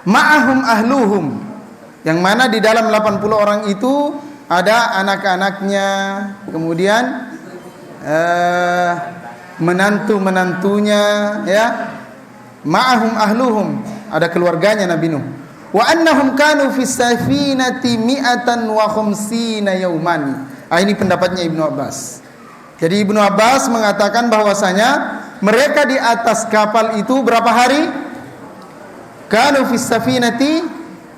ma'ahum ahluhum, yang mana di dalam 80 orang itu ada anak-anaknya, kemudian menantu-menantunya, ya. Ma'ahum ahluhum, ada keluarganya Nabi Nuh. Wa annahum kanu fis safinati mi'atan wa khamsina yauman. Ini pendapatnya Ibnu Abbas. Jadi Ibnu Abbas mengatakan bahwasanya mereka di atas kapal itu berapa hari? Kanu fis safinati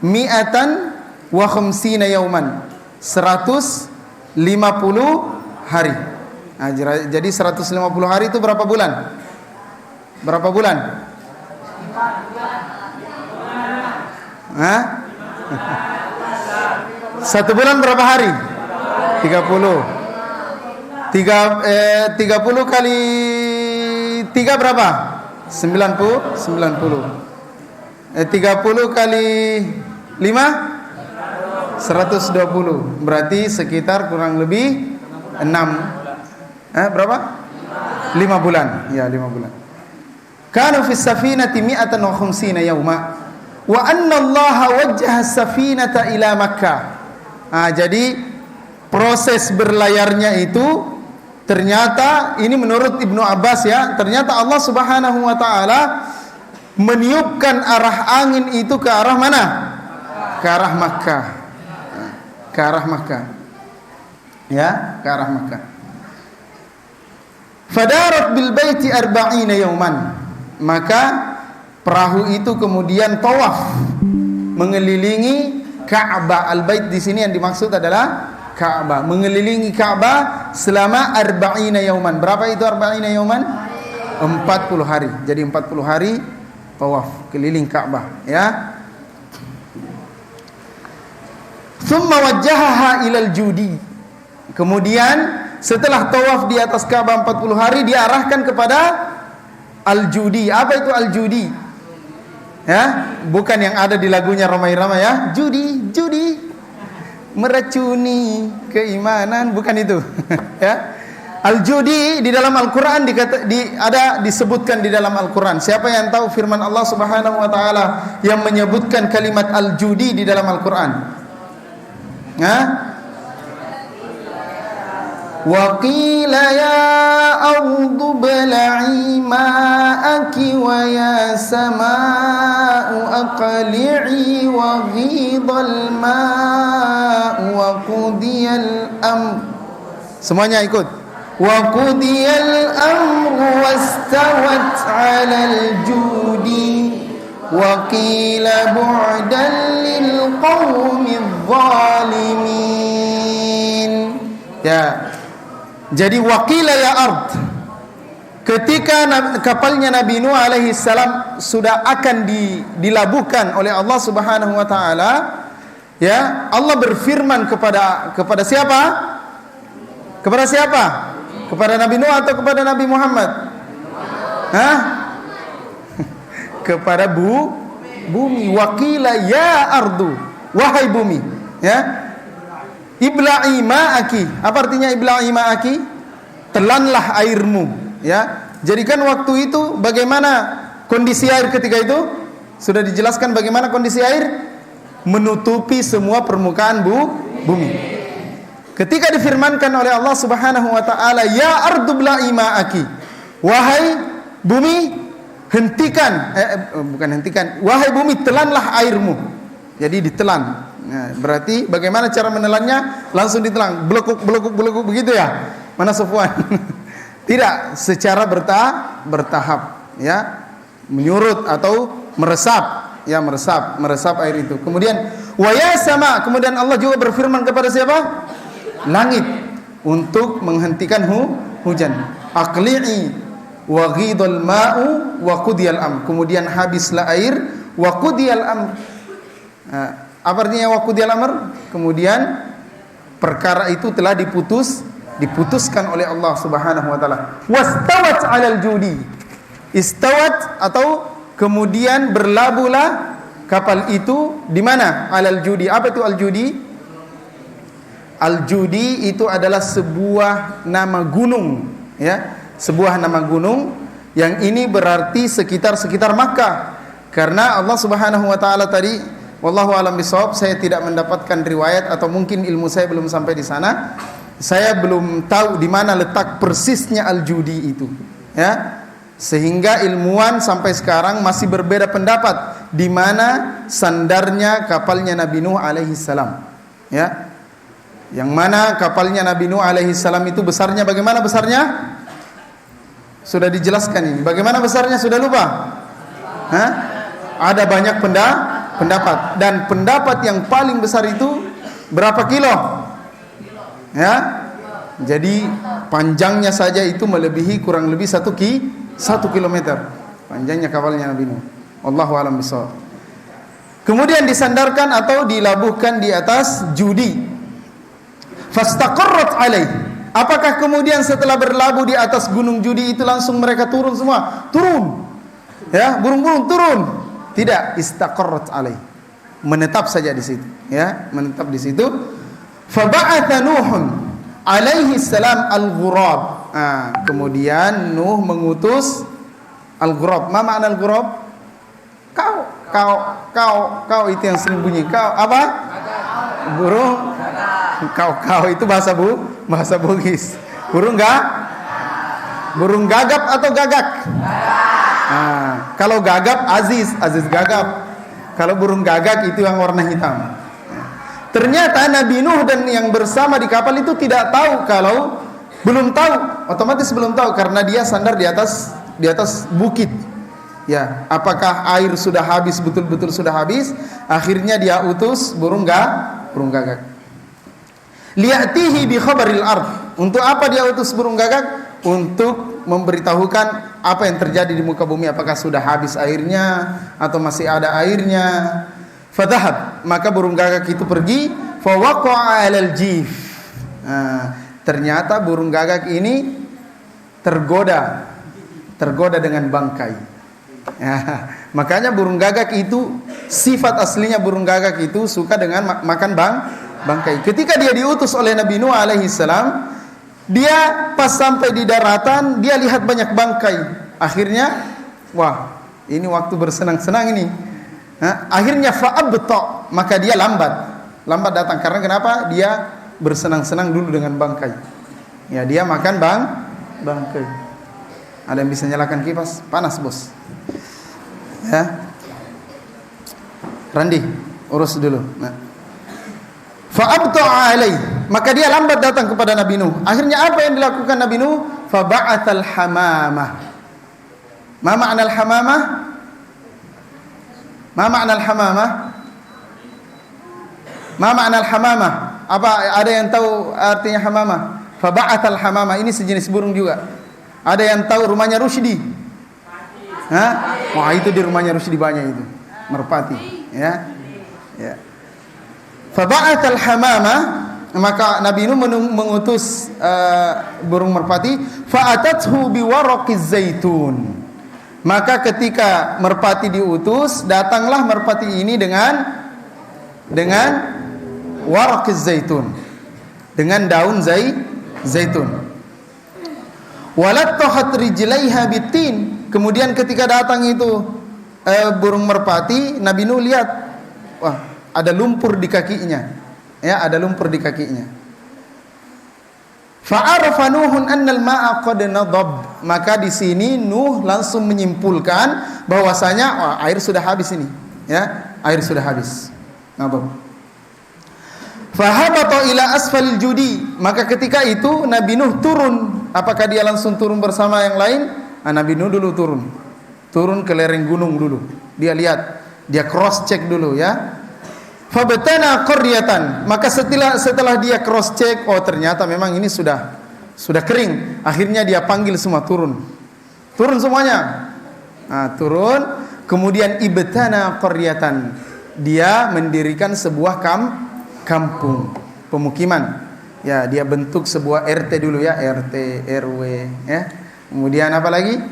mi'atan wa khamsina yauman. 150 hari. Nah, jadi 150 hari itu berapa bulan? Berapa bulan? Hah? 1 bulan berapa hari? 30. 30 kali 3 berapa? 90. 30 kali 5 120. Berarti sekitar kurang lebih 6. Berapa? 5 bulan. Ya, 5 bulan. Kanu fis safinati mi'atan wa khamsina yauma. Wa anna Allah wajjaha safinata ila Makkah. Jadi proses berlayarnya itu ternyata ini menurut Ibnu Abbas, ya, ternyata Allah Subhanahu wa taala meniupkan arah angin itu ke arah mana? Ke arah Makkah. Ke arah Makkah. Ya, ke arah Makkah. Fadarat bil baiti 40 yauman. Maka perahu itu kemudian tawaf mengelilingi Ka'bah. Al-Bait di sini yang dimaksud adalah Ka'bah, mengelilingi Ka'bah selama 40 yauman. Berapa itu 40 yauman? 40 hari. Jadi 40 hari tawaf keliling Ka'bah, ya. Tsumma wajjahaha ilal judi. Kemudian setelah tawaf di atas Ka'bah 40 hari diarahkan kepada al-judi. Apa itu al-judi? Ya, bukan yang ada di lagunya Romai-Ramai, ya. Judi, judi meracuni keimanan, bukan itu. Ya. Al-judi di dalam Al-Qur'an disebutkan di dalam Al-Qur'an. Siapa yang tahu firman Allah Subhanahu wa taala yang menyebutkan kalimat al-judi di dalam Al-Qur'an? Wa qila ya ardu bala'i ma'aki wa ya sama'u aqli'i wa ghidal ma'u wa qudiyal amr. Semuanya ikut. Wa qudiyal amru wastawat 'alal judi wa qila bu'dan lil qaumiz zalimin. Ya. Jadi waqila ya ard, ketika kapalnya Nabi Nuh alaihi salam sudah akan dilabuhkan oleh Allah Subhanahu wa taala, ya, Allah berfirman kepada siapa? Kepada siapa? Kepada Nabi Nuh atau kepada Nabi Muhammad? Kepada bumi. Waqila ya ardu, wahai bumi, ya. Ibla'i ma'aki. Apa artinya ibla'i ma'aki? Telanlah airmu, ya. Jadikan waktu itu bagaimana kondisi air ketika itu? Sudah dijelaskan bagaimana kondisi air? Menutupi semua permukaan bumi. Ketika difirmankan oleh Allah Subhanahu wa taala, ya ardu ibla'i ma'aki. Wahai bumi, hentikan, wahai bumi, telanlah airmu. Jadi ditelan. Nah, berarti bagaimana cara menelannya? Langsung ditelan, belekuk begitu, ya. Mana Sofwan? Tidak, secara bertahap, ya. Menyurut atau meresap, ya, meresap air itu. Kemudian wa ya sama, kemudian Allah juga berfirman kepada siapa? Langit, untuk menghentikan hujan. Aqli'i wa ghidal ma'u wa qudiyal am. Kemudian habislah air, wa qudiyal am. Apa artinya waqudiyal amr? Kemudian perkara itu telah diputuskan oleh Allah Subhanahu wa taala. Wastawat 'alal judi. Istawat atau kemudian berlabuhlah kapal itu di mana? 'Alal judi. Apa itu al-judi? Al-judi itu adalah sebuah nama gunung, ya. Sebuah nama gunung yang ini berarti sekitar Makkah. Karena Allah Subhanahu wa taala tadi, wallahu alam bisawab, saya tidak mendapatkan riwayat atau mungkin ilmu saya belum sampai di sana. Saya belum tahu di mana letak persisnya al-judi itu, ya. Sehingga ilmuwan sampai sekarang masih berbeda pendapat di mana sandarnya kapalnya Nabi Nuh alaihi salam, ya. Yang mana kapalnya Nabi Nuh alaihi salam itu besarnya bagaimana besarnya? Sudah dijelaskan ini. Bagaimana besarnya sudah lupa? Hah? Ada banyak pendapat dan pendapat yang paling besar itu berapa kilo? Ya. Jadi panjangnya saja itu melebihi kurang lebih 1 kilometer panjangnya kapalnya Nabi Nuh. Allahu a'lam bishawab. Kemudian disandarkan atau dilabuhkan di atas judi. Fastaqarrat alaih. Apakah kemudian setelah berlabuh di atas gunung judi itu langsung mereka turun semua? Turun. Ya, burung-burung turun. Tidak, istaqarrat alaih. Menetap saja di situ, ya, menetap di situ. Fa ba'atha Nuhun alaihi salam al-ghurab. Kemudian Nuh mengutus al-ghurab. Ma makna al-ghurab? Kau itu yang sering bunyi. Kau apa? Burung. Kau itu bahasa Bugis. Burung gagap atau gagak? Kalau gagap Aziz gagap. Kalau burung gagak itu yang warna hitam. Ternyata Nabi Nuh dan yang bersama di kapal itu tidak tahu, kalau belum tahu, otomatis belum tahu karena dia sandar di atas bukit. Ya, apakah air sudah habis, betul-betul sudah habis? Akhirnya dia utus burung gagak. Li'atihi bi khabaril ard. Untuk apa dia utus burung gagak? Untuk memberitahukan apa yang terjadi di muka bumi, apakah sudah habis airnya atau masih ada airnya. Fadhahab, maka burung gagak itu pergi. Fa waqa'a 'alal jif. Ternyata burung gagak ini tergoda dengan bangkai. Makanya burung gagak itu, sifat aslinya burung gagak itu suka dengan makan bangkai. Ketika dia diutus oleh Nabi Nuh alaihi salam, dia pas sampai di daratan, dia lihat banyak bangkai. Akhirnya, wah, ini waktu bersenang-senang ini. Akhirnya fa'abta, maka dia lambat datang. Karena kenapa? Dia bersenang-senang dulu dengan bangkai. Ya, dia makan bangkai. Ada yang bisa nyalakan kipas? Panas, bos. Ya. Randi, urus dulu. Fa'abta'a alaih, maka dia lambat datang kepada Nabi Nuh. Akhirnya apa yang dilakukan Nabi Nuh? Faba'athal hamamah. Ma ma'na al-hamamah? Ma ma'na al-hamamah? Ma ma'na al-hamamah? Apa ada yang tahu artinya hamamah? Faba'athal hamamah, ini sejenis burung juga. Ada yang tahu rumahnya Rusdi? Wah, itu di rumahnya Rusdi banyak itu. Merpati, ya. Faba'athal hamamah, maka Nabi Nuh mengutus burung merpati. Fa'atathu biwaraqiz zaitun. Maka ketika merpati diutus, datanglah merpati ini dengan waraqiz zaitun, dengan daun zaitun. Walattahat rijlaiha bitin. Kemudian ketika datang itu burung merpati, Nabi Nuh lihat, wah, ada lumpur di kakinya. Ya, ada lumpur di kakinya. Fa'arafa Nuhun annal ma'a qad nadab. Maka di sini Nuh langsung menyimpulkan bahwasanya air sudah habis ini. Ya, air sudah habis. Nadab. Fahabata ila asfalil judi. Maka ketika itu Nabi Nuh turun. Apakah dia langsung turun bersama yang lain? Nabi Nuh dulu turun ke lereng gunung dulu. Dia lihat, dia cross check dulu, ya. Fabatana qaryatan, maka setelah dia cross check, oh ternyata memang ini sudah kering. Akhirnya dia panggil semua turun semuanya. Turun. Kemudian ibtana qaryatan, dia mendirikan sebuah kampung, pemukiman. Ya, dia bentuk sebuah RT dulu, ya, RT, RW, ya. Kemudian apa lagi?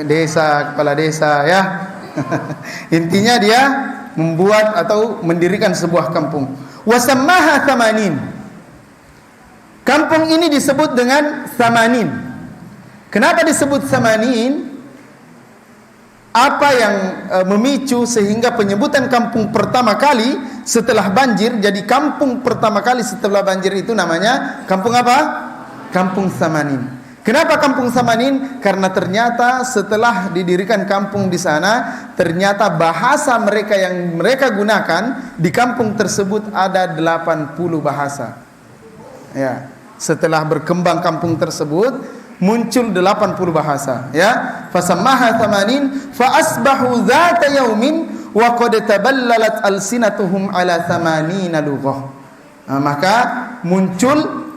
Desa, kepala desa, ya. Intinya dia membuat atau mendirikan sebuah kampung. Wasammaha Thamanin. Kampung ini disebut dengan Thamanin. Kenapa disebut Thamanin? Apa yang memicu sehingga penyebutan kampung pertama kali setelah banjir, jadi kampung pertama kali setelah banjir itu namanya kampung apa? Kampung Samanin. Kenapa kampung Samanin? Karena ternyata setelah didirikan kampung di sana, ternyata bahasa mereka yang mereka gunakan di kampung tersebut ada 80 bahasa. Ya, setelah berkembang kampung tersebut muncul 80 bahasa, ya. Fasammaha thamanin fa asbahu dzata yaumin wa qad taballalat alsinatuhum ala thamanina lughah. Nah, maka muncul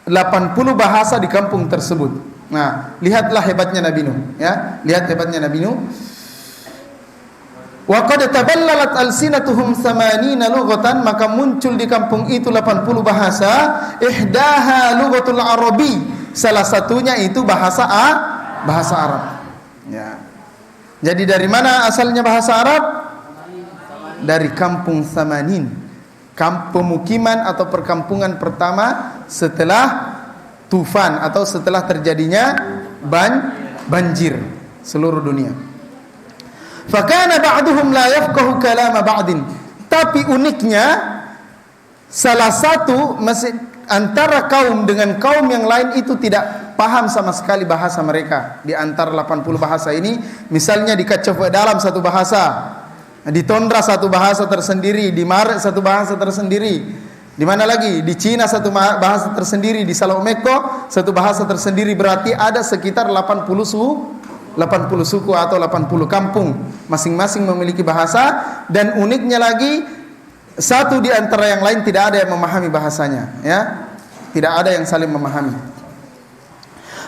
80 bahasa di kampung tersebut. Nah, lihatlah hebatnya Nabi Nuh, ya. Lihat hebatnya Nabi Nuh. Wa qad taballalat alsinatuhum thamanina lughatan, maka muncul di kampung itu 80 bahasa, ihdaha lughatul arabi. Salah satunya itu bahasa Arab. Ya. Jadi dari mana asalnya bahasa Arab? Dari kampung Samanin, pemukiman atau perkampungan pertama setelah tufan atau setelah terjadinya banjir seluruh dunia. Fakana ba'duhum la yafqahu kalama ba'din. Tapi uniknya salah satu antara kaum dengan kaum yang lain itu tidak paham sama sekali bahasa mereka. Di antara 80 bahasa ini, misalnya di Kacef dalam satu bahasa, di Tondra satu bahasa tersendiri, di Maret satu bahasa tersendiri, di mana lagi? Di Cina satu bahasa tersendiri, di Salomeko satu bahasa tersendiri. Berarti ada sekitar 80 suku atau 80 kampung, masing-masing memiliki bahasa. Dan uniknya lagi, satu di antara yang lain tidak ada yang memahami bahasanya, ya. Tidak ada yang saling memahami.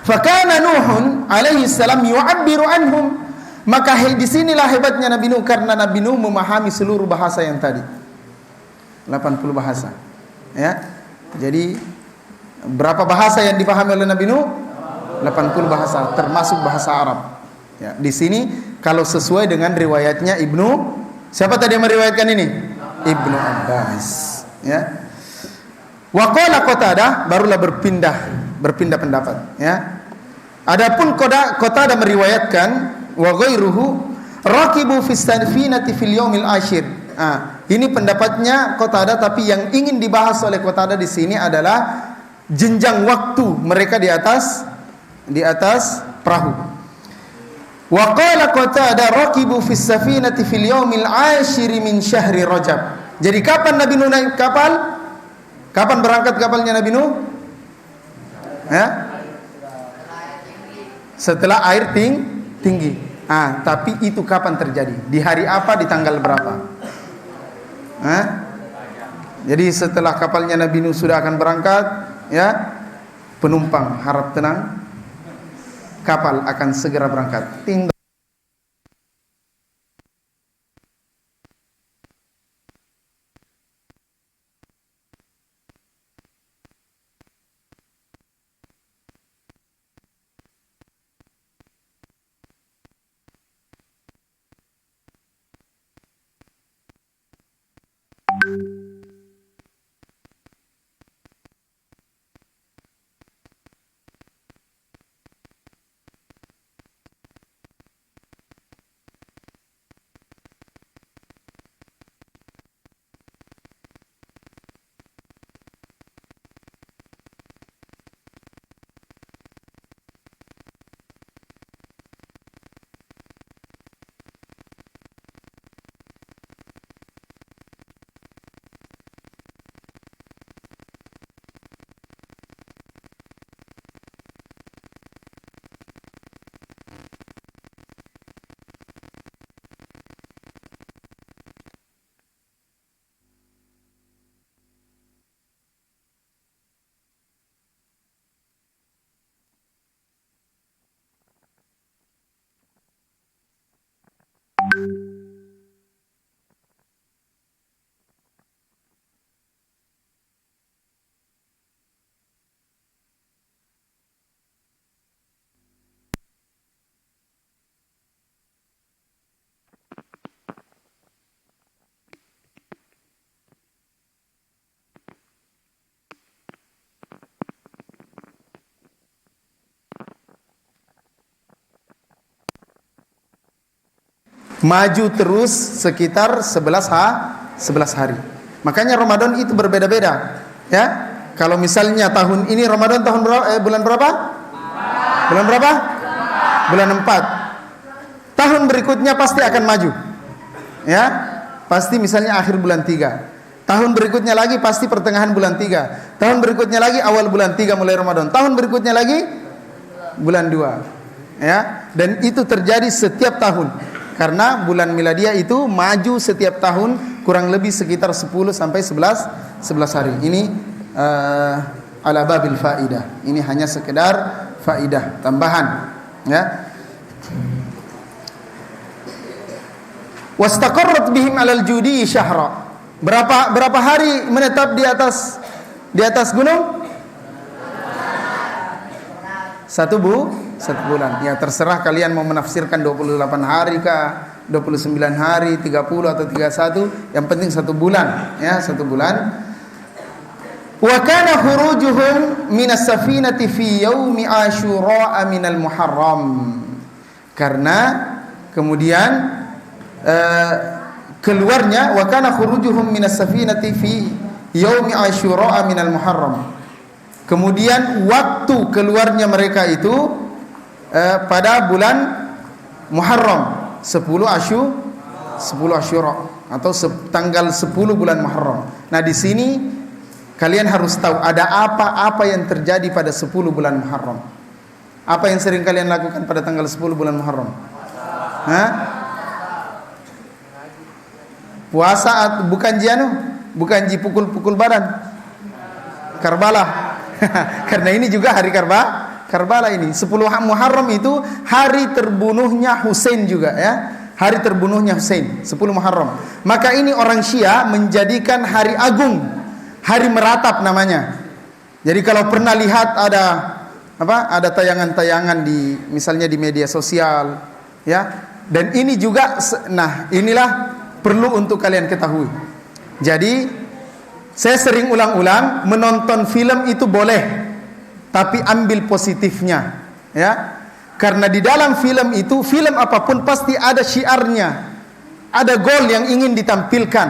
Fakana Nuhun alaihi salam yu'abbiru anhum. Maka di sinilah hebatnya Nabi Nuh, karena Nabi Nuh memahami seluruh bahasa yang tadi. 80 bahasa. Ya. Jadi berapa bahasa yang dipahami oleh Nabi Nuh? 80 bahasa, termasuk bahasa Arab. Ya, di sini kalau sesuai dengan riwayatnya siapa tadi yang meriwayatkan ini? Ibnu Abbas, ya. Wa qala Qatadah, barulah berpindah pendapat, ya. Adapun Qatadah meriwayatkan wa ghairuhu raqibu fis safinati fil yaumil ashir. Ini pendapatnya Qatadah, tapi yang ingin dibahas oleh Qatadah di sini adalah jenjang waktu mereka di atas perahu. Wa qala Qatadah raqibu fis safinati fil yaumil ashir min syahri Rajab. Jadi kapan Nabi Nuh naik kapal? Kapan berangkat kapalnya Nabi Nuh? Ya? Setelah air tinggi. Tapi itu kapan terjadi? Di hari apa? Di tanggal berapa? Jadi setelah kapalnya Nabi Nuh sudah akan berangkat, ya, penumpang harap tenang, kapal akan segera berangkat. Tinggal maju terus sekitar 11 hari. Makanya Ramadan itu berbeda-beda, ya. Kalau misalnya tahun ini Ramadan tahun berapa? Bulan berapa? Bulan berapa? Bulan 4. Tahun berikutnya pasti akan maju, ya. Pasti misalnya akhir bulan 3. Tahun berikutnya lagi pasti pertengahan bulan 3. Tahun berikutnya lagi awal bulan 3 mulai Ramadan. Tahun berikutnya lagi bulan 2. Ya, dan itu terjadi setiap tahun. Karena bulan miladiah itu maju setiap tahun kurang lebih sekitar 10 sampai 11 hari. Ini ala babil faidah. Ini hanya sekedar faidah tambahan, ya. Wastaqarrat bihim alal judi syahra. Berapa hari menetap di atas gunung? Satu bulan. Ya terserah kalian mau menafsirkan 28 hari kah, 29 hari, 30 atau 31, yang penting 1 bulan, ya, 1 bulan. Wa kana khurujuhum minas safinati fi yaumi Asyura minal Muharram. Karena kemudian keluarnya wa kana khurujuhum minas safinati fi yaumi Asyura minal Muharram. Kemudian waktu keluarnya mereka itu pada bulan Muharram, 10 Asyura atau tanggal 10 bulan Muharram. Nah, di sini kalian harus tahu ada apa yang terjadi pada 10 bulan Muharram. Apa yang sering kalian lakukan pada tanggal 10 bulan Muharram? Puasa, bukan pukul-pukul badan. Karbala. Karena ini juga hari Karbala ini. 10 Muharram itu hari terbunuhnya Husain juga, ya. Hari terbunuhnya Husain, 10 Muharram. Maka ini orang Syiah menjadikan hari agung, hari meratap namanya. Jadi kalau pernah lihat ada tayangan-tayangan misalnya di media sosial, ya. Dan ini juga, nah inilah perlu untuk kalian ketahui. Jadi saya sering ulang-ulang, menonton film itu boleh, tapi ambil positifnya, ya. Karena di dalam film itu, film apapun pasti ada syiarnya, ada goal yang ingin ditampilkan,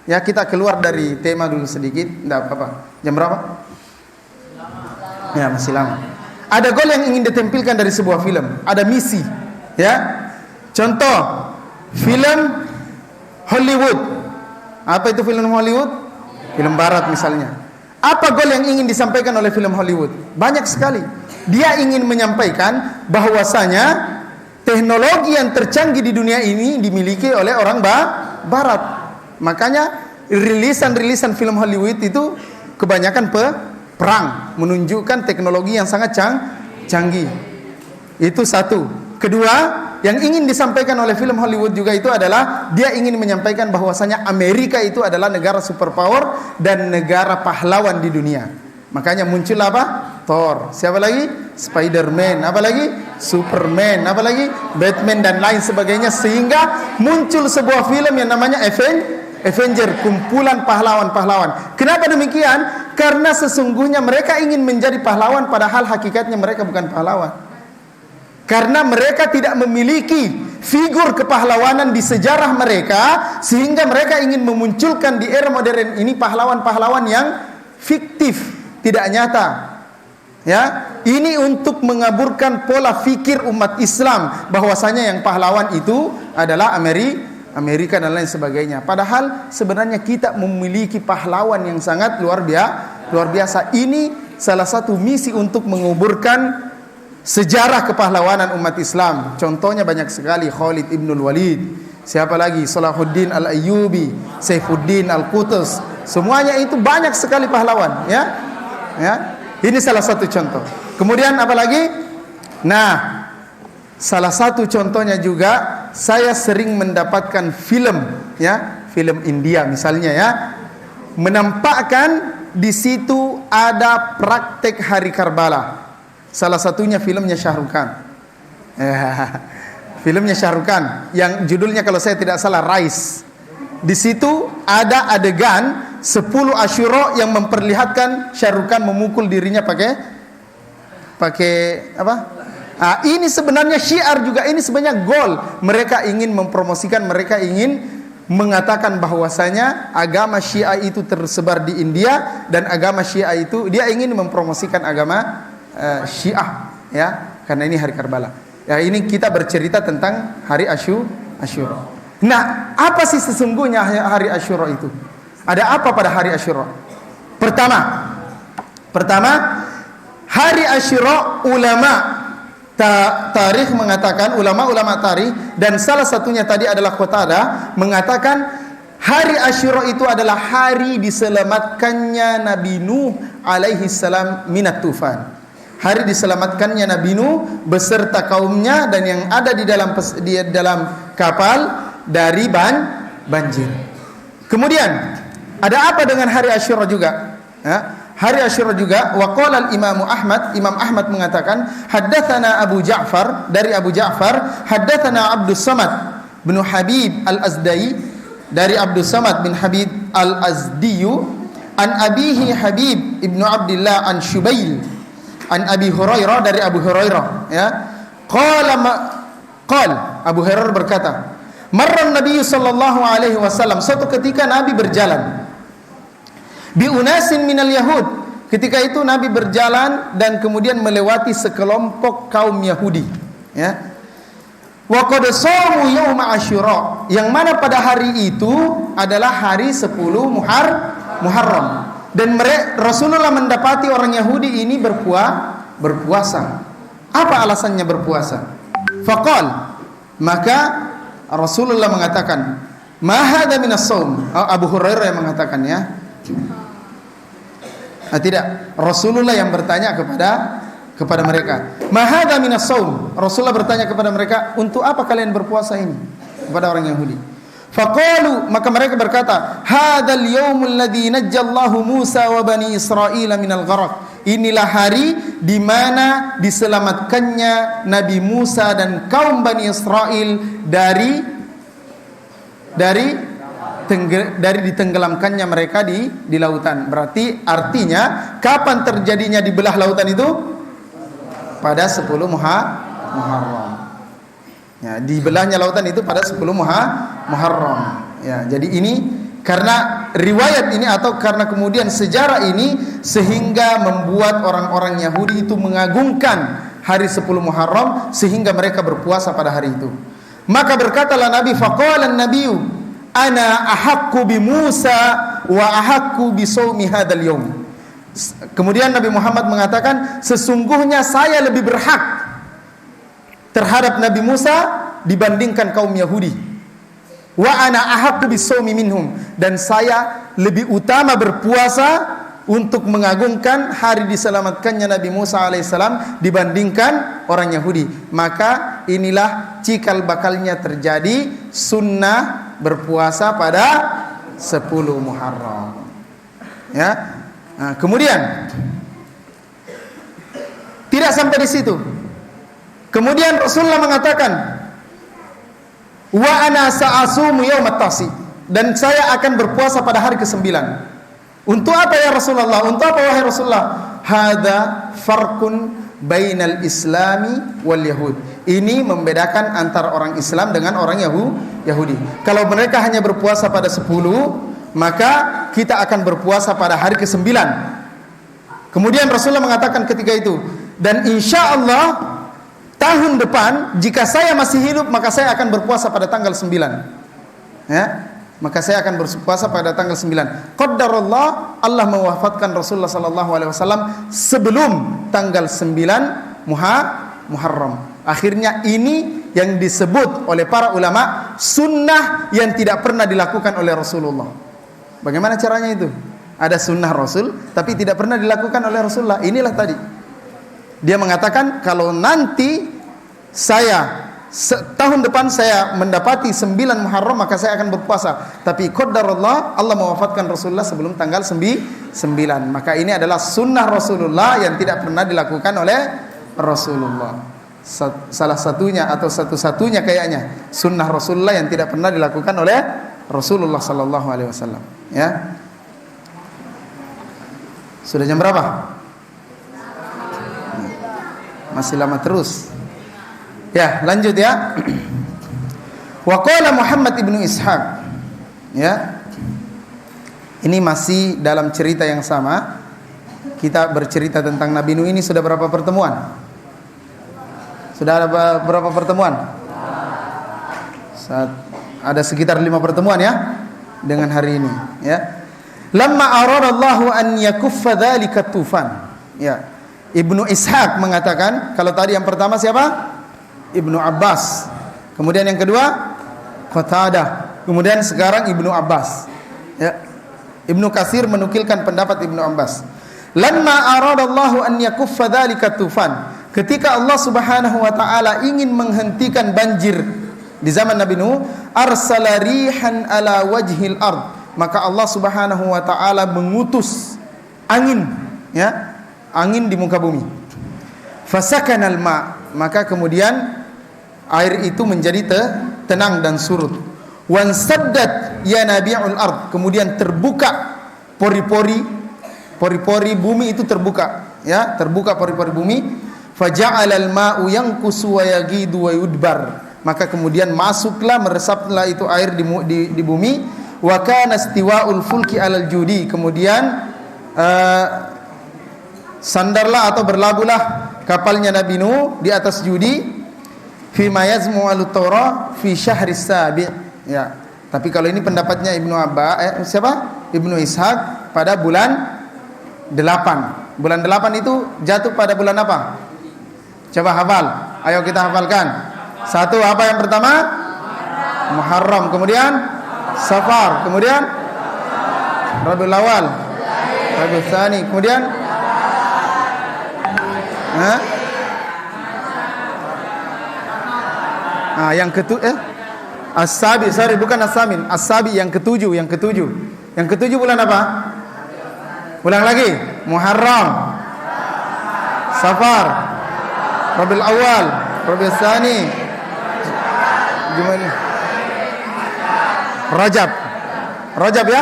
Ya, kita keluar dari tema dulu sedikit, tidak apa-apa. Jam berapa? Ya, masih lama. Ada goal yang ingin ditampilkan dari sebuah film, ada misi, ya. Contoh, film Hollywood. Apa itu film Hollywood? Film barat misalnya. Apa goal yang ingin disampaikan oleh film Hollywood? Banyak sekali. Dia ingin menyampaikan bahwasanya teknologi yang tercanggih di dunia ini dimiliki oleh orang barat. Makanya rilisan film Hollywood itu kebanyakan perang, menunjukkan teknologi yang sangat canggih. Itu satu. Kedua, yang ingin disampaikan oleh film Hollywood juga itu adalah dia ingin menyampaikan bahwasanya Amerika itu adalah negara superpower dan negara pahlawan di dunia. Makanya muncul apa? Thor. Siapa lagi? Spider-Man. Apa lagi? Superman. Apa lagi? Batman dan lain sebagainya. Sehingga muncul sebuah film yang namanya Avenger, kumpulan pahlawan-pahlawan. Kenapa demikian? Karena sesungguhnya mereka ingin menjadi pahlawan, padahal hakikatnya mereka bukan pahlawan. Karena mereka tidak memiliki figur kepahlawanan di sejarah mereka, sehingga mereka ingin memunculkan di era modern ini pahlawan-pahlawan yang fiktif, tidak nyata. Ya, ini untuk mengaburkan pola fikir umat Islam bahwasanya yang pahlawan itu adalah Amerika dan lain sebagainya. Padahal sebenarnya kita memiliki pahlawan yang sangat luar biasa. Ini salah satu misi untuk menguburkan sejarah kepahlawanan umat Islam. Contohnya banyak sekali. Khalid ibnul Walid, siapa lagi? Salahuddin al-Ayyubi, Saifuddin al-Qutus. Semuanya itu banyak sekali pahlawan, ya. Ini salah satu contoh. Kemudian apa lagi? Nah, salah satu contohnya juga saya sering mendapatkan film, ya, film India misalnya, ya, menampakkan di situ ada praktek hari Karbala. Salah satunya filmnya Syahrukh Khan. Filmnya Syahrukh Khan yang judulnya kalau saya tidak salah Rise. Di situ ada adegan 10 Asyura yang memperlihatkan Syahrukh Khan memukul dirinya pakai apa? Ini sebenarnya syiar juga, ini sebenarnya goal. Mereka ingin mempromosikan, mereka ingin mengatakan bahwasanya agama Syiah itu tersebar di India, dan agama Syiah itu dia ingin mempromosikan agama Syiah, ya, karena ini hari Karbala. Ya, ini kita bercerita tentang hari Asyura. Nah, apa sih sesungguhnya hari Asyura itu? Ada apa pada hari Asyura? Pertama, hari Asyura ulama tarikh mengatakan, ulama-ulama tarikh, dan salah satunya tadi adalah Qatadah, mengatakan hari Asyura itu adalah hari diselamatkannya Nabi Nuh alaihi salam minat tufan. Hari diselamatkannya Nabi Nuh beserta kaumnya dan yang ada di dalam kapal dari banjir. Kemudian ada apa dengan hari Asyura juga? Hari Asyura juga, waqala al-Imam Ahmad mengatakan, haddatsana Abu Ja'far, dari Abu Ja'far, haddatsana Abdus Samad bin Habib al-Azdi, dari Abdus Samad bin Habib al-Azdi, an abihi Habib ibnu Abdullah an Syubail, an Abi Hurairah, dari Abu Hurairah, ya. Qala Abu Hurairah berkata, marran Nabi sallallahu alaihi wasallam, suatu ketika Nabi berjalan bi unasin minal yahud, ketika itu Nabi berjalan dan kemudian melewati sekelompok kaum Yahudi, ya. Wa qad shamu yauma Asyura, yang mana pada hari itu adalah hari 10 Muharram, dan Rasulullah mendapati orang Yahudi ini berpuasa. Apa alasannya berpuasa? Faqal, maka Rasulullah mengatakan, ma hadza minas shaum. Abu Hurairah yang mengatakan, ya. Tidak, Rasulullah yang bertanya kepada mereka, ma hadza minas shaum. Rasulullah bertanya kepada mereka, untuk apa kalian berpuasa ini? Kepada orang Yahudi. Faqalu, maka mereka berkata, hadzal yaumul ladzi najjallahu Musa wa bani Israil minal gharq. Inilah hari di mana diselamatkannya Nabi Musa dan kaum Bani Israel dari ditenggelamkannya mereka di lautan. Berarti artinya kapan terjadinya dibelah lautan itu? Pada 10 Muharram. Ya, dibelahnya lautan itu pada 10 Muharram. Ya, jadi ini karena riwayat ini atau karena kemudian sejarah ini sehingga membuat orang-orang Yahudi itu mengagungkan hari 10 Muharram sehingga mereka berpuasa pada hari itu. Maka berkatalah Nabi, faqala an-nabiyyu ana ahaqqu bi Musa wa ahaqqu bi shaumi hadzal yaum. Kemudian Nabi Muhammad mengatakan, sesungguhnya saya lebih berhak terhadap Nabi Musa dibandingkan kaum Yahudi. Wa ana ahaqqu bi shaumi minhum, dan saya lebih utama berpuasa untuk mengagungkan hari diselamatkannya Nabi Musa alaihissalam dibandingkan orang Yahudi. Maka inilah cikal bakalnya terjadi sunnah berpuasa pada 10 Muharram. Ya. Nah, kemudian tidak sampai di situ. Kemudian Rasulullah mengatakan, wa ana sa'asumu yaumat tasi, dan saya akan berpuasa pada hari ke-9. Untuk apa ya Rasulullah? Untuk apa wahai Rasulullah? Hadza farqun bainal islami wal yahud. Ini membedakan antara orang Islam dengan orang Yahudi. Kalau mereka hanya berpuasa pada 10, maka kita akan berpuasa pada hari ke-9. Kemudian Rasulullah mengatakan ketika itu, dan insya Allah tahun depan jika saya masih hidup maka saya akan berpuasa pada tanggal 9. Ya, maka saya akan berpuasa pada tanggal 9. Qaddarallah, Allah mewafatkan Rasulullah sallallahu alaihi wasallam sebelum tanggal 9 Muharram. Akhirnya ini yang disebut oleh para ulama sunnah yang tidak pernah dilakukan oleh Rasulullah. Bagaimana caranya itu? Ada sunnah Rasul tapi tidak pernah dilakukan oleh Rasulullah. Inilah tadi. Dia mengatakan kalau nanti tahun depan saya mendapati 9 Muharram maka saya akan berpuasa. Tapi qadarullah, Allah mewafatkan Rasulullah sebelum tanggal 9. Maka ini adalah sunnah Rasulullah yang tidak pernah dilakukan oleh Rasulullah. Salah satunya atau satu-satunya kayaknya sunnah Rasulullah yang tidak pernah dilakukan oleh Rasulullah sallallahu alaihi wasallam. Ya. Sudah jam berapa? Masih lama terus. Ya, lanjut ya. Wa qala Muhammad ibnu Ishaq. Ya. Ini masih dalam cerita yang sama. Kita bercerita tentang Nabi Nuh ini sudah berapa pertemuan? Sudah ada berapa pertemuan? Ada sekitar 5 pertemuan ya dengan hari ini ya. Lamma aradallahu an yakuffa dzalika tufan. Ya. Ibnu Ishaq mengatakan, kalau tadi yang pertama siapa? Ibnu Abbas. Kemudian yang kedua Qatadah. Kemudian sekarang Ibnu Abbas. Ya. Ibnu Katsir menukilkan pendapat Ibnu Abbas. Lamma aradallahu an yakuffa dzalika tufan. Ketika Allah Subhanahu wa taala ingin menghentikan banjir di zaman Nabi Nuh, arsala rihan ala wajhil ard. Maka Allah Subhanahu wa taala mengutus angin, ya, angin di muka bumi. Fasakanal ma, maka kemudian air itu menjadi tenang dan surut. Wansaddat yanabi'ul ard, kemudian terbuka pori-pori bumi itu terbuka, ya, terbuka pori-pori bumi. Faja'alal ma'u yanqusu wa yagidu wa yudbar, maka kemudian masuklah, meresaplah itu air di bumi. Wa kana istiwa'ul fulki 'alal judi, kemudian sandarlah atau berlabuhlah kapalnya Nabi Nuh di atas judi. Fi ma yazmu al-tawra fi syahri sabi'. Ya, tapi kalau ini pendapatnya Ibnu Ibnu Ishaq pada bulan 8. Bulan 8 itu jatuh pada bulan apa? Coba hafal. Ayo kita hafalkan. Satu, apa yang pertama? Muharram. Kemudian Safar. Kemudian Rabiul Awal. Rabiul Tsani. Kemudian yang As-Sabi, bukan As-Samin. As-Sabi yang ketujuh. Yang ketujuh bulan apa? Ulang lagi. Muharram, Safar, Rabiul Awal, Rabiul Tsani, gimana? Rajab ya?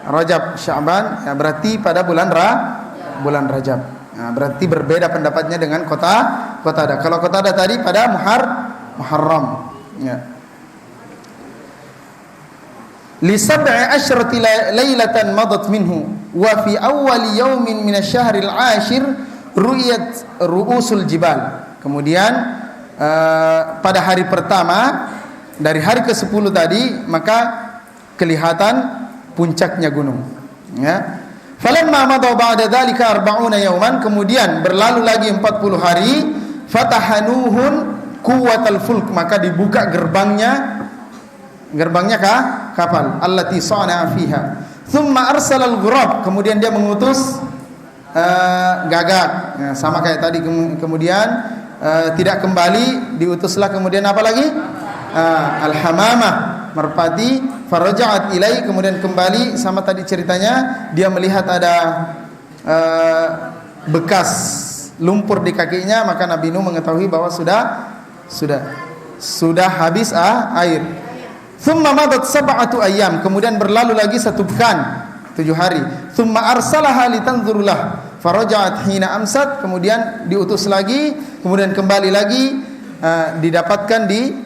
Rajab, Sya'ban, ya, berarti pada bulan Rajab. Nah, berarti berbeda pendapatnya dengan Qatadah. Kalau Qatadah tadi pada Muharram. Ya. Li sab'i asyrati lailatan madat minhu wa fi awwal yaumin min asy-syahril 'ashir ru'yat ru'usul jibal. Kemudian pada hari pertama dari hari ke-10 tadi maka kelihatan puncaknya gunung, ya. Falamma madha ba'da dzalika 40 yauman, kemudian berlalu lagi 40 hari, fatahanuhun quwwatal fulk, maka dibuka gerbangnya kapal allati sana'a fiha. Thumma arsalal ghurab, kemudian dia mengutus gagak, ya, sama kayak tadi. Kemudian tidak kembali, diutuslah kemudian apa lagi? Al-hamamah, merpati. Faraja'at ilai, kemudian kembali, sama tadi ceritanya, dia melihat ada bekas lumpur di kakinya, maka Nabi Nuh mengetahui bahwa sudah habis air. Thumma madat sab'atu ayyam, kemudian berlalu lagi 1 pekan, 7 hari. Thumma arsalaha litanzurulah faraja'at hina amsat, kemudian diutus lagi, kemudian kembali lagi, didapatkan di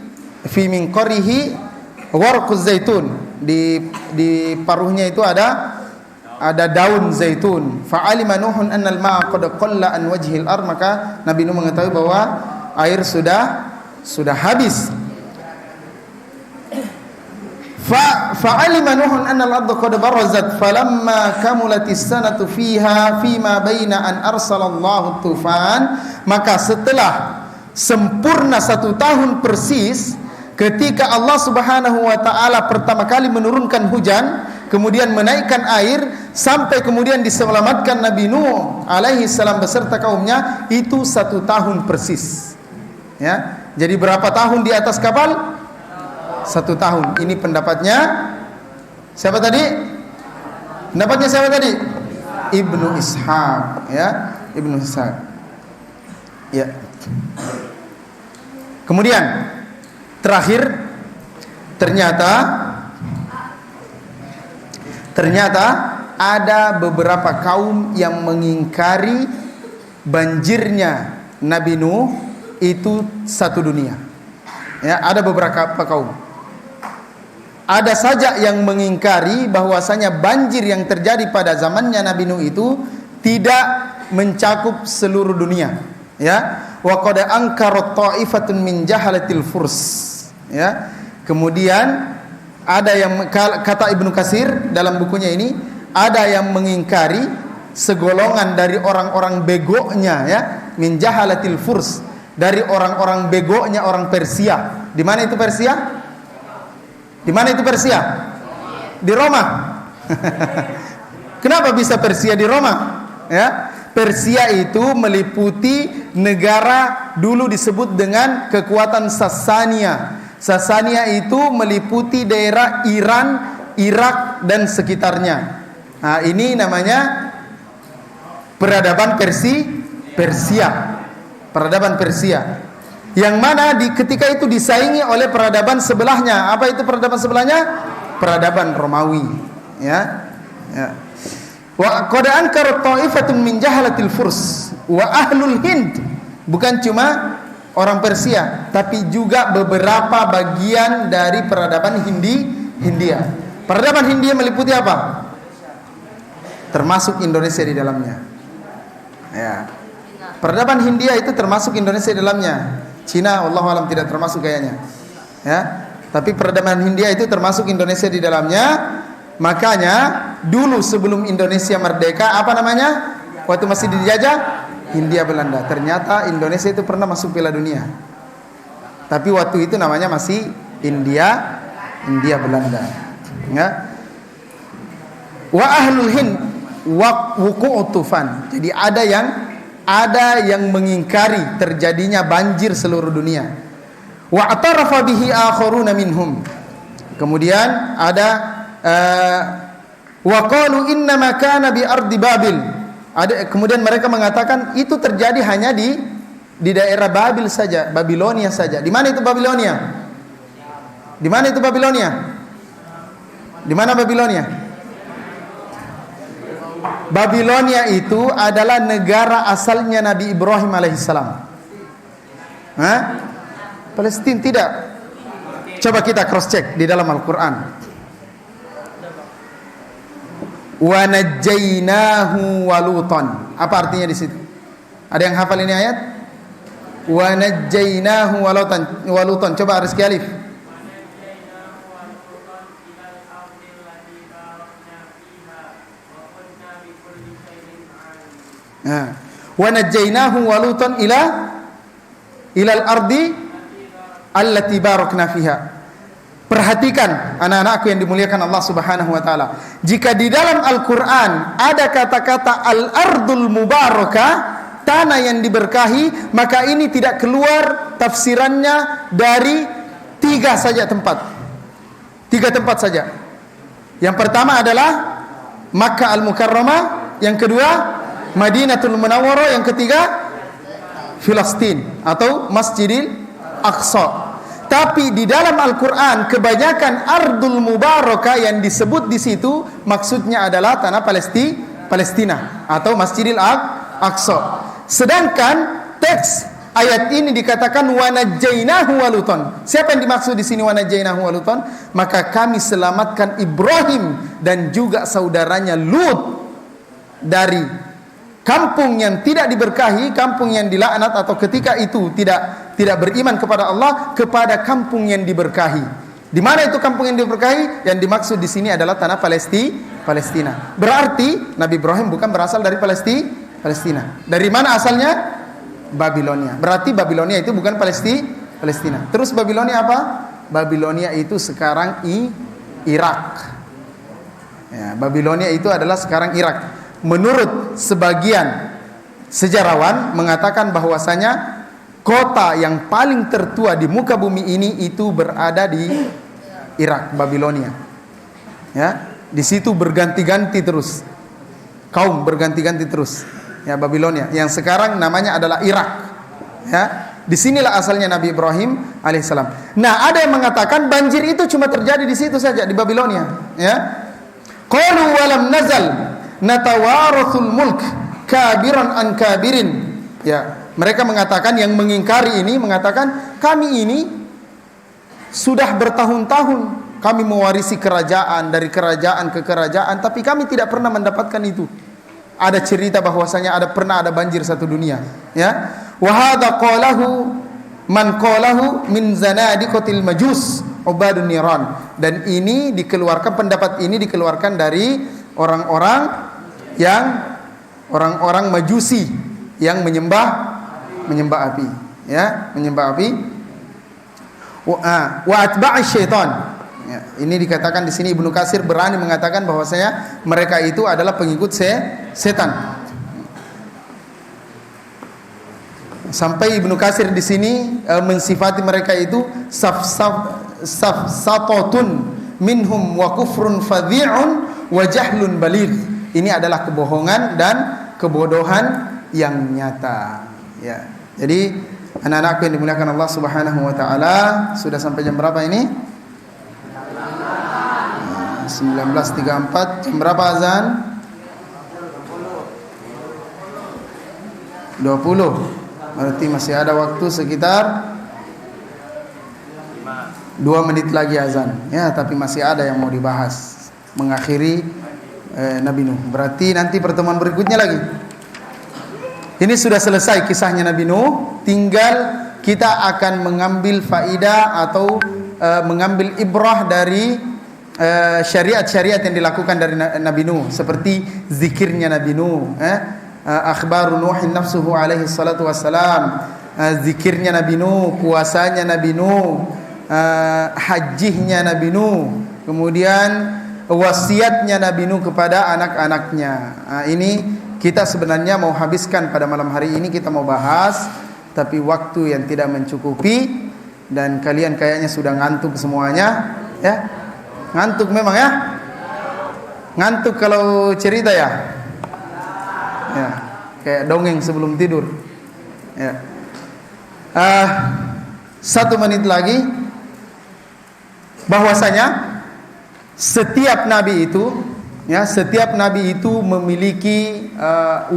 fi min qarihi warquz zaitun, di paruhnya itu ada daun zaitun. Fa'alima Nuhun annal ma'a qad qalla an wajhil ard, maka Nabi Nuh mengetahui bahwa air sudah habis. Fa'alima Nuhun annal ardha qad barazat falamma kamulatis sanatu fiha fima baina an arsalallahu tufan, maka setelah sempurna 1 tahun persis ketika Allah Subhanahu wa taala pertama kali menurunkan hujan, kemudian menaikkan air sampai kemudian diselamatkan Nabi Nuh alaihi salam beserta kaumnya, itu 1 tahun persis. Ya. Jadi berapa tahun di atas kapal? 1 tahun. Ini pendapatnya siapa tadi? Pendapatnya siapa tadi? Ibnu Ishaq, ya. Ibnu Ishaq. Ya. Kemudian terakhir ternyata ada beberapa kaum yang mengingkari banjirnya Nabi Nuh itu satu dunia. Ya, ada beberapa kaum. Ada saja yang mengingkari bahwasanya banjir yang terjadi pada zamannya Nabi Nuh itu tidak mencakup seluruh dunia. Ya, wa qad ankarat ta'ifatun min jahalatil furs. Ya. Kemudian ada yang kata Ibnu Katsir dalam bukunya ini, ada yang mengingkari segolongan dari orang-orang begonya, ya, min jahalatil furs, dari orang-orang begonya orang Persia. Di mana itu Persia? Di mana itu Persia? Di Roma. Kenapa bisa Persia di Roma? Ya, Persia itu meliputi negara dulu disebut dengan kekuatan Sasania. Sasania itu meliputi daerah Iran, Irak dan sekitarnya. Nah, ini namanya peradaban Persia. Peradaban Persia. Yang mana ketika itu disaingi oleh peradaban sebelahnya. Apa itu peradaban sebelahnya? Peradaban Romawi. Ya. Ya. Wa qad ankara ta'ifatun min jahalatil furs wa ahlul Hind. Bukan cuma orang Persia, tapi juga beberapa bagian dari peradaban Hindia. Peradaban Hindia meliputi apa? Termasuk Indonesia di dalamnya. Ya. Peradaban Hindia itu termasuk Indonesia di dalamnya. Cina wallahu alam tidak termasuk kayaknya. Ya. Tapi peradaban Hindia itu termasuk Indonesia di dalamnya. Makanya dulu sebelum Indonesia merdeka, apa namanya? Waktu masih dijajah Hindia Belanda. Ternyata Indonesia itu pernah masuk Piala Dunia. Tapi waktu itu namanya masih Hindia Belanda. Ya. Wa ahlul Hind wa wuqu'ut tufan. Jadi ada yang mengingkari terjadinya banjir seluruh dunia. Wa atarafa bihi akharuna minhum. Kemudian ada wa qalu inna ma kana bi ardi Babil. Kemudian mereka mengatakan itu terjadi hanya di daerah Babil saja, Babilonia saja. Di mana itu Babilonia? Di mana itu Babilonia? Di mana Babilonia? Babilonia itu adalah negara asalnya Nabi Ibrahim alaihissalam. Hah? Palestina tidak. Coba kita cross check di dalam Al-Qur'an. Wa najjaynahu wa lutan. Apa artinya di situ? Ada yang hafal ini ayat? Wa najjaynahu wa lutan. Coba Rizki Alif. Wa najjaynahu wa lutan ilal ardi allati barakna fiha. Perhatikan anak-anakku yang dimuliakan Allah Subhanahu wa taala. Jika di dalam Al-Qur'an ada kata-kata al-ardul mubarakah, tanah yang diberkahi, maka ini tidak keluar tafsirannya dari 3 saja tempat. 3 tempat saja. Yang pertama adalah Makkah Al-Mukarramah, yang kedua Madinatul Munawwarah, yang ketiga Filastin atau Masjidil Aqsa. Tapi di dalam Al-Quran kebanyakan Ardul Mubarakah yang disebut di situ maksudnya adalah tanah Palestina atau Masjidil Aqsa. Sedangkan teks ayat ini dikatakan wa najjaynahu wa lutan. Siapa yang dimaksud di sini wa najjaynahu wa lutan? Maka kami selamatkan Ibrahim dan juga saudaranya Lut dari kampung yang tidak diberkahi, kampung yang dilaknat, atau ketika itu tidak beriman kepada Allah, kepada kampung yang diberkahi. Di mana itu kampung yang diberkahi? Yang dimaksud di sini adalah tanah Palestina. Berarti Nabi Ibrahim bukan berasal dari Palestina. Dari mana asalnya? Babilonia. Berarti Babilonia itu bukan Palestina. Terus Babilonia apa? Babilonia itu sekarang Irak. Ya, Babilonia itu adalah sekarang Irak. Menurut sebagian sejarawan mengatakan bahwasanya kota yang paling tertua di muka bumi ini itu berada di Irak, Babilonia. Ya, di situ berganti-ganti terus. Kaum berganti-ganti terus. Ya, Babilonia yang sekarang namanya adalah Irak. Ya, disinilah asalnya Nabi Ibrahim alaihissalam. Nah, ada yang mengatakan banjir itu cuma terjadi di situ saja, di Babilonia. Ya, qalu walam nazal natawarathul mulk kabiran an kabirin. Ya, Mereka mengatakan, yang mengingkari ini mengatakan, kami ini sudah bertahun-tahun kami mewarisi kerajaan, dari kerajaan ke kerajaan, tapi kami tidak pernah mendapatkan itu. Ada cerita bahwasanya pernah ada banjir satu dunia, ya. Wa hadza qalahu man qalahu min zanadiqatil majus ubadun niran. Dan ini dikeluarkan, pendapat ini dikeluarkan dari orang-orang majusi yang menyembah api, ya, menyembah api. Wa atba'i syaitan. Ya, ini dikatakan di sini Ibnu Katsir berani mengatakan bahwasanya mereka itu adalah pengikut setan. Sampai Ibnu Katsir di sini mensifati mereka itu safsatun minhum wa kufrun fadhi'un wa jahlun baligh. Ini adalah kebohongan dan kebodohan yang nyata, ya. Jadi anak-anakku yang dimuliakan Allah Subhanahu wa taala, sudah sampai jam berapa ini? 19.34. Jam berapa azan? 20. Berarti masih ada waktu sekitar 2 menit lagi azan, ya, tapi masih ada yang mau dibahas mengakhiri Nabi Nuh. Berarti nanti pertemuan berikutnya lagi. Ini sudah selesai kisahnya Nabi Nuh, tinggal kita akan mengambil faidah atau mengambil ibrah dari syariat-syariat yang dilakukan dari Nabi Nuh, seperti zikirnya Nabi Nuh, akhbaru Nuhin nafsuhu alaihi salatu wassalam, zikirnya Nabi Nuh, puasanya Nabi Nuh, hajjihnya Nabi Nuh, kemudian wasiatnya Nabi Nuh kepada anak-anaknya. Ini kita sebenarnya mau habiskan pada malam hari ini, kita mau bahas, tapi waktu yang tidak mencukupi dan kalian kayaknya sudah ngantuk semuanya, ya. Ngantuk memang, ya? Ngantuk kalau cerita, ya? Ya, kayak dongeng sebelum tidur, ya. 1 menit lagi, bahwasanya setiap nabi itu, ya, setiap nabi itu memiliki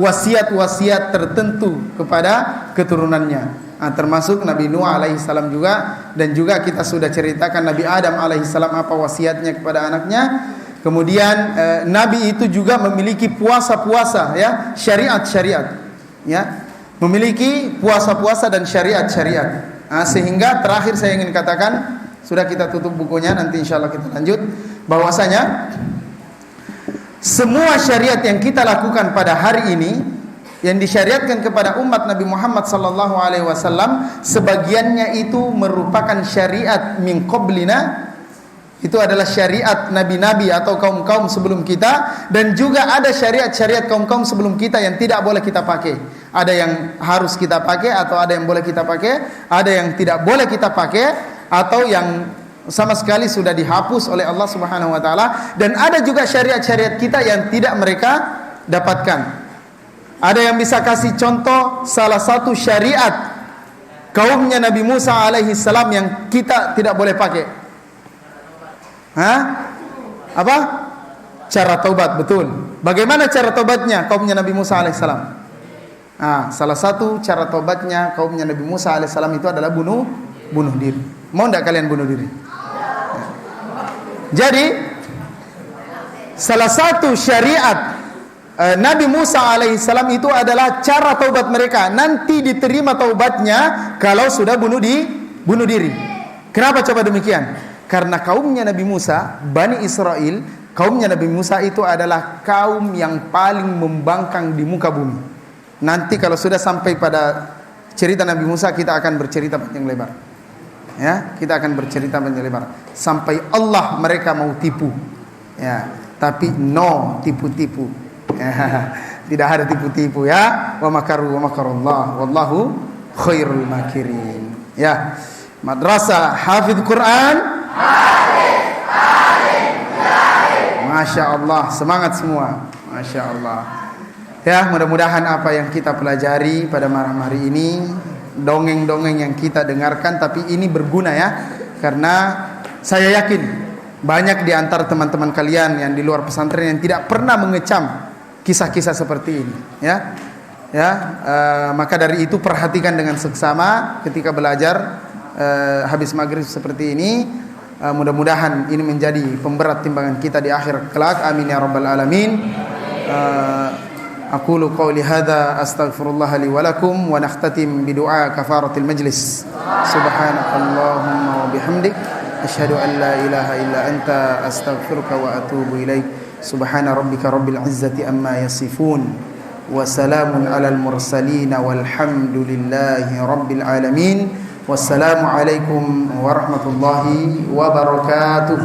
wasiat-wasiat tertentu kepada keturunannya. Termasuk Nabi Nuh alaihissalam juga, dan juga kita sudah ceritakan Nabi Adam alaihissalam apa wasiatnya kepada anaknya. Kemudian Nabi itu juga memiliki puasa-puasa, ya, syariat-syariat, ya, memiliki puasa-puasa dan syariat-syariat. Sehingga terakhir saya ingin katakan, sudah kita tutup bukunya, nanti insya Allah kita lanjut, bahwasanya semua syariat yang kita lakukan pada hari ini, yang disyariatkan kepada umat Nabi Muhammad sallallahu alaihi wasallam, sebagiannya itu merupakan syariat min qablina, itu adalah syariat nabi-nabi atau kaum-kaum sebelum kita, dan juga ada syariat-syariat kaum-kaum sebelum kita yang tidak boleh kita pakai. Ada yang harus kita pakai, atau ada yang boleh kita pakai, ada yang tidak boleh kita pakai, atau yang sama sekali sudah dihapus oleh Allah Subhanahu wa taala, dan ada juga syariat-syariat kita yang tidak mereka dapatkan. Ada yang bisa kasih contoh salah satu syariat kaumnya Nabi Musa alaihi salam yang kita tidak boleh pakai? Apa? Cara taubat, betul. Bagaimana cara taubatnya kaumnya Nabi Musa alaihi salam? Salah satu cara taubatnya kaumnya Nabi Musa alaihi salam itu adalah bunuh diri. Mau enggak kalian bunuh diri? Jadi salah satu syariat Nabi Musa alaihissalam itu adalah cara taubat mereka. Nanti diterima taubatnya kalau sudah bunuh diri. Kenapa coba demikian? Karena kaumnya Nabi Musa, Bani Israel, kaumnya Nabi Musa itu adalah kaum yang paling membangkang di muka bumi. Nanti kalau sudah sampai pada cerita Nabi Musa, kita akan bercerita panjang lebar, ya, kita akan bercerita panjang lebar sampai Allah mereka mau tipu, ya, tapi no tipu-tipu. Tidak ada tipu-tipu, ya. Wa makaru wa makarullah wallahu khairul makirin, ya. Madrasah Hafidz Quran, Masya Allah, semangat semua, Masya Allah. Ya, mudah-mudahan apa yang kita pelajari pada malam hari ini, dongeng-dongeng yang kita dengarkan, tapi ini berguna, ya. Karena saya yakin banyak di antara teman-teman kalian yang di luar pesantren yang tidak pernah mengecam kisah-kisah seperti ini, ya. Ya, maka dari itu perhatikan dengan seksama ketika belajar habis maghrib seperti ini. Mudah-mudahan ini menjadi pemberat timbangan kita di akhir kelak. Amin ya rabbal alamin. Aqulu qawli hadza astaghfirullah li wa lakum wa nakhtatim bi du'a kafaratil majlis. Subhanakallahumma wa bihamdik asyhadu an la ilaha illa anta astaghfiruka wa atubu ilaik. Subhana rabbika rabbil izzati amma yasifun. Wassalamun alal mursalin walhamdulillahi rabbil alamin. Wassalamu alaikum warahmatullahi wabarakatuh.